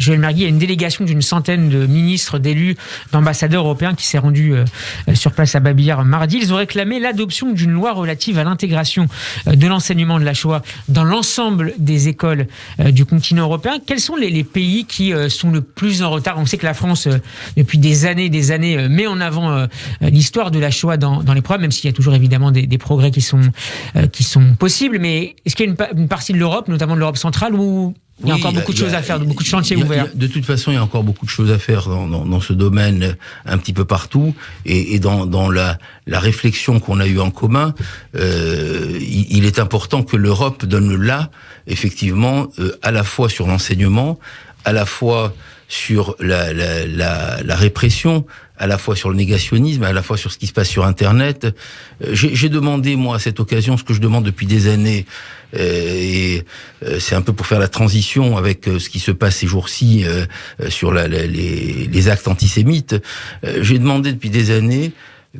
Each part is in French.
Joël Mergui, il y a une délégation d'une centaine de ministres, d'élus, d'ambassadeurs européens qui s'est rendue sur place à Babi Yar mardi. Ils ont réclamé l'adoption d'une loi relative à l'intégration de l'enseignement de la Shoah dans l'ensemble des écoles du continent européen. Quels sont les pays qui sont le plus en retard? On sait que la France, depuis des années, met en avant l'histoire de la Shoah dans les programmes, même s'il y a toujours évidemment des progrès qui sont possibles. Mais est-ce qu'il y a une partie de l'Europe, notamment de l'Europe centrale, où il y a encore beaucoup de choses à faire, beaucoup de chantiers ouverts? De toute façon, il y a encore beaucoup de choses à faire dans ce domaine, un petit peu partout. Et dans la réflexion qu'on a eue en commun, il est important que l'Europe donne effectivement, à la fois sur l'enseignement, à la fois sur la répression, à la fois sur le négationnisme, à la fois sur ce qui se passe sur Internet. J'ai demandé, moi, à cette occasion, ce que je demande depuis des années, et c'est un peu pour faire la transition avec ce qui se passe ces jours-ci sur les actes antisémites. J'ai demandé depuis des années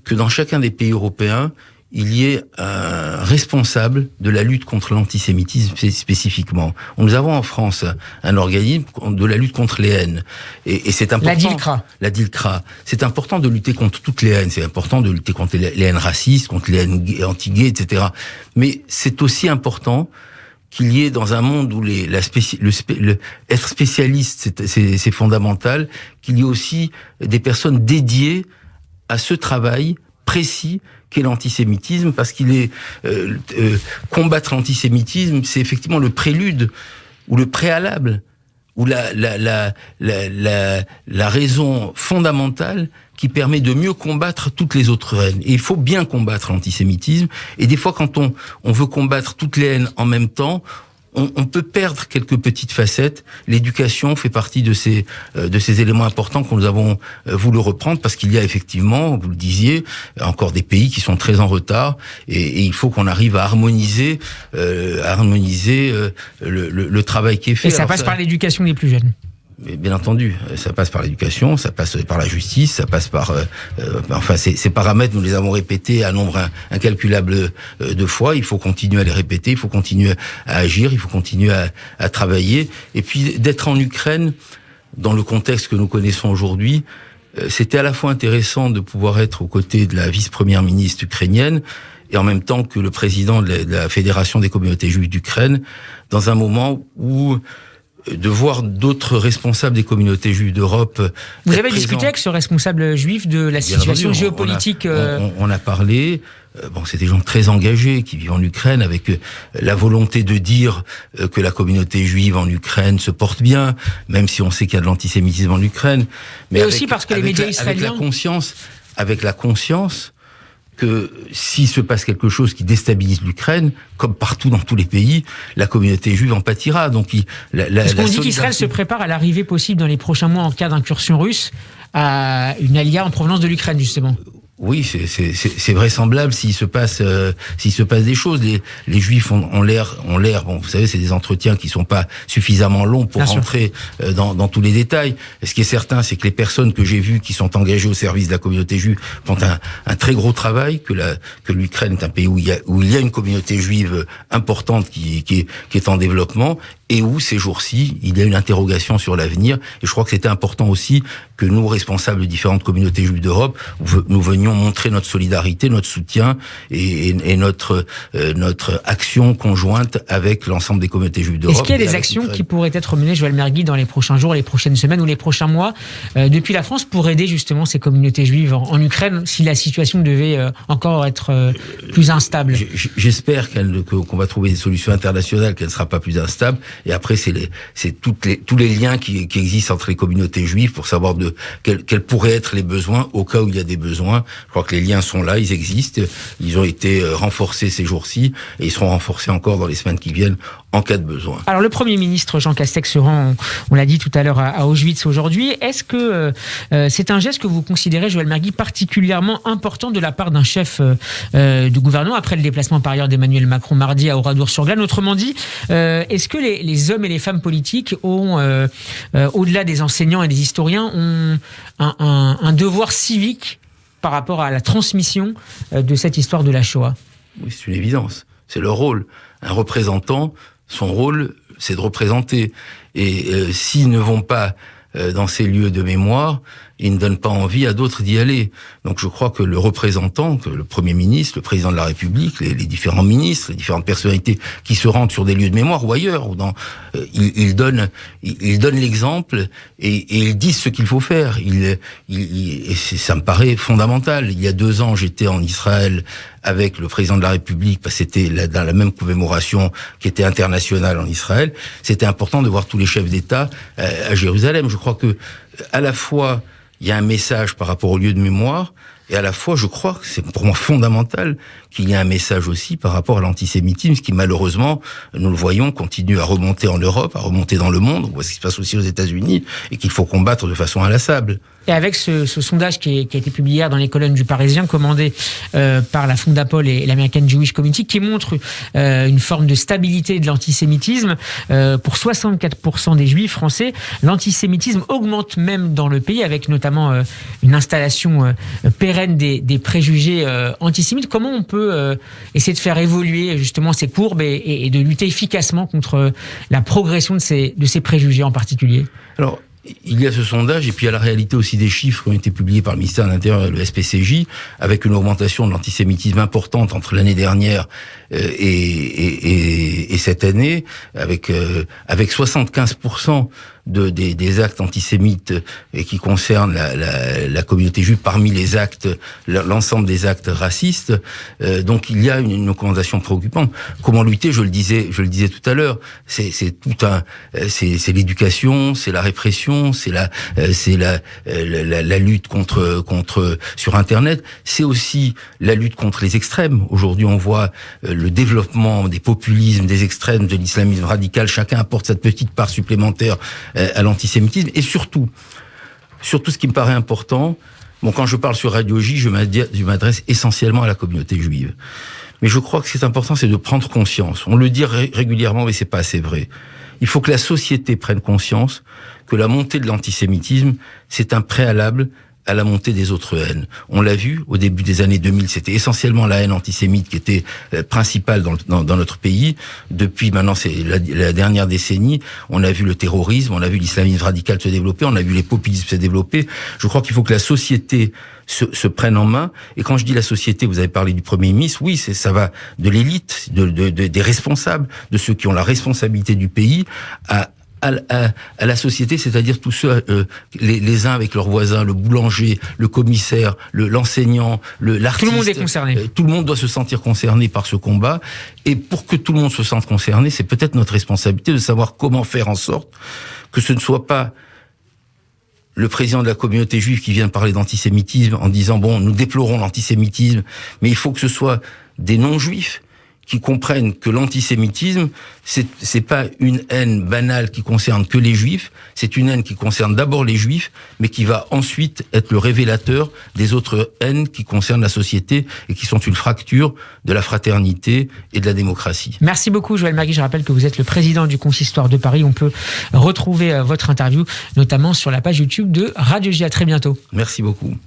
que dans chacun des pays européens, il y ait un responsable de la lutte contre l'antisémitisme spécifiquement. Nous avons en France un organisme de la lutte contre les haines. Et c'est important. La DILCRA. C'est important de lutter contre toutes les haines. C'est important de lutter contre les haines racistes, contre les haines anti-gays, etc. Mais c'est aussi important qu'il y ait dans un monde où être spécialiste, c'est fondamental, qu'il y ait aussi des personnes dédiées à ce travail précis qu'est l'antisémitisme, parce qu'il est combattre l'antisémitisme, c'est effectivement le prélude ou le préalable ou la raison fondamentale qui permet de mieux combattre toutes les autres haines. Et il faut bien combattre l'antisémitisme. Et des fois, quand on veut combattre toutes les haines en même temps, on peut perdre quelques petites facettes. L'éducation fait partie de ces éléments importants que nous avons voulu reprendre, parce qu'il y a effectivement, vous le disiez, encore des pays qui sont très en retard, et il faut qu'on arrive à harmoniser le travail qui est fait. Et ça passe par l'éducation des plus jeunes. Mais bien entendu, ça passe par l'éducation, ça passe par la justice, ça passe par... ces paramètres, nous les avons répétés un nombre incalculable de fois. Il faut continuer à les répéter, il faut continuer à agir, il faut continuer à travailler. Et puis, d'être en Ukraine, dans le contexte que nous connaissons aujourd'hui, c'était à la fois intéressant de pouvoir être aux côtés de la vice-première ministre ukrainienne, et en même temps que le président de la Fédération des communautés juives d'Ukraine, dans un moment où... de voir d'autres responsables des communautés juives d'Europe. Vous avez discuté avec ce responsable juif de la situation géopolitique? On a parlé. C'est des gens très engagés qui vivent en Ukraine, avec la volonté de dire que la communauté juive en Ukraine se porte bien, même si on sait qu'il y a de l'antisémitisme en Ukraine. Mais aussi parce que les médias israéliens... Avec la conscience que s'il se passe quelque chose qui déstabilise l'Ukraine, comme partout dans tous les pays, la communauté juive en pâtira. Donc, est-ce qu'on dit qu'Israël se prépare à l'arrivée possible dans les prochains mois, en cas d'incursion russe, à une alia en provenance de l'Ukraine, justement? Oui, c'est vraisemblable s'il se passe des choses. Les Juifs ont l'air. Bon, vous savez, c'est des entretiens qui sont pas suffisamment longs pour rentrer dans tous les détails. Et ce qui est certain, c'est que les personnes que j'ai vues qui sont engagées au service de la communauté juive font un très gros travail. Que l'Ukraine est un pays où il y a une communauté juive importante qui est en développement, et où ces jours-ci il y a une interrogation sur l'avenir. Et je crois que c'était important aussi que nous, responsables de différentes communautés juives d'Europe, nous venions montrer notre solidarité, notre soutien et notre action conjointe avec l'ensemble des communautés juives d'Europe. Est-ce qu'il y a des actions qui pourraient être menées, Joël Mergui, dans les prochains jours, les prochaines semaines ou les prochains mois, depuis la France, pour aider justement ces communautés juives en Ukraine, si la situation devait encore être plus instable? J'espère qu'on va trouver des solutions internationales, qu'elle ne sera pas plus instable. Et après, c'est tous les liens qui existent entre les communautés juives pour savoir quels pourraient être les besoins au cas où il y a des besoins. Je crois que les liens sont là, ils existent, ils ont été renforcés ces jours-ci, et ils seront renforcés encore dans les semaines qui viennent en cas de besoin. Alors, le Premier ministre Jean Castex se rend, on l'a dit tout à l'heure, à Auschwitz aujourd'hui. Est-ce que c'est un geste que vous considérez, Joël Mergui, particulièrement important de la part d'un chef du gouvernement, après le déplacement par ailleurs d'Emmanuel Macron mardi à Oradour-sur-Glane? Autrement dit, est-ce que les hommes et les femmes politiques ont, au-delà des enseignants et des historiens, ont un devoir civique par rapport à la transmission de cette histoire de la Shoah? Oui, c'est une évidence. C'est leur rôle. Un représentant, son rôle, c'est de représenter. Et s'ils ne vont pas dans ces lieux de mémoire, ils ne donnent pas envie à d'autres d'y aller. Donc je crois que le représentant, que le Premier ministre, le Président de la République, les différents ministres, les différentes personnalités qui se rendent sur des lieux de mémoire ou ailleurs, ou ils donnent l'exemple et ils disent ce qu'il faut faire. Et ça me paraît fondamental. Il y a 2 ans, j'étais en Israël avec le Président de la République, parce que c'était dans la même commémoration qui était internationale en Israël. C'était important de voir tous les chefs d'État à Jérusalem. Je crois que à la fois il y a un message par rapport au lieu de mémoire, et à la fois, je crois que c'est pour moi fondamental qu'il y ait un message aussi par rapport à l'antisémitisme, qui malheureusement, nous le voyons, continue à remonter en Europe, à remonter dans le monde. On voit ce qui se passe aussi aux États-Unis, et qu'il faut combattre de façon inlassable. Et avec ce sondage qui a été publié hier dans les colonnes du Parisien, commandé par la Fondapol et l'American Jewish Committee, qui montre une forme de stabilité de l'antisémitisme, pour 64% des Juifs français, l'antisémitisme augmente même dans le pays, avec notamment une installation pérenne des préjugés antisémites. Comment on peut essayer de faire évoluer justement ces courbes et de lutter efficacement contre la progression de ces préjugés en particulier ? Alors, il y a ce sondage, et puis il y a la réalité aussi des chiffres qui ont été publiés par le ministère de l'Intérieur et le SPCJ, avec une augmentation de l'antisémitisme importante entre l'année dernière et cette année, avec 75% des actes antisémites et qui concernent la communauté juive parmi les actes, l'ensemble des actes racistes. Donc il y a une augmentation préoccupante. Comment lutter? Je le disais tout à l'heure. C'est l'éducation, c'est la répression, c'est la lutte contre sur Internet. C'est aussi la lutte contre les extrêmes. Aujourd'hui, on voit le développement des populismes, des extrêmes, de l'islamisme radical. Chacun apporte cette petite part supplémentaire à l'antisémitisme. Et surtout, ce qui me paraît important, quand je parle sur Radio J, je m'adresse essentiellement à la communauté juive. Mais je crois que ce qui est important, c'est de prendre conscience. On le dit régulièrement, mais c'est pas assez vrai. Il faut que la société prenne conscience que la montée de l'antisémitisme, c'est un préalable à la montée des autres haines. On l'a vu au début des années 2000, c'était essentiellement la haine antisémite qui était principale dans notre pays. Depuis maintenant, c'est la dernière décennie, on a vu le terrorisme, on a vu l'islamisme radical se développer, on a vu les populismes se développer. Je crois qu'il faut que la société se prenne en main. Et quand je dis la société, vous avez parlé du Premier ministre, oui, ça va de l'élite, des responsables, de ceux qui ont la responsabilité du pays, à la société, c'est-à-dire tous ceux, les uns avec leurs voisins, le boulanger, le commissaire, l'enseignant, l'artiste. Tout le monde est concerné. Tout le monde doit se sentir concerné par ce combat. Et pour que tout le monde se sente concerné, c'est peut-être notre responsabilité de savoir comment faire en sorte que ce ne soit pas le président de la communauté juive qui vient de parler d'antisémitisme en disant, nous déplorons l'antisémitisme, mais il faut que ce soit des non-juifs qui comprennent que l'antisémitisme, c'est pas une haine banale qui concerne que les juifs, c'est une haine qui concerne d'abord les juifs, mais qui va ensuite être le révélateur des autres haines qui concernent la société et qui sont une fracture de la fraternité et de la démocratie. Merci beaucoup Joël Magui, je rappelle que vous êtes le président du Consistoire de Paris. On peut retrouver votre interview, notamment sur la page YouTube de Radio J. À très bientôt. Merci beaucoup.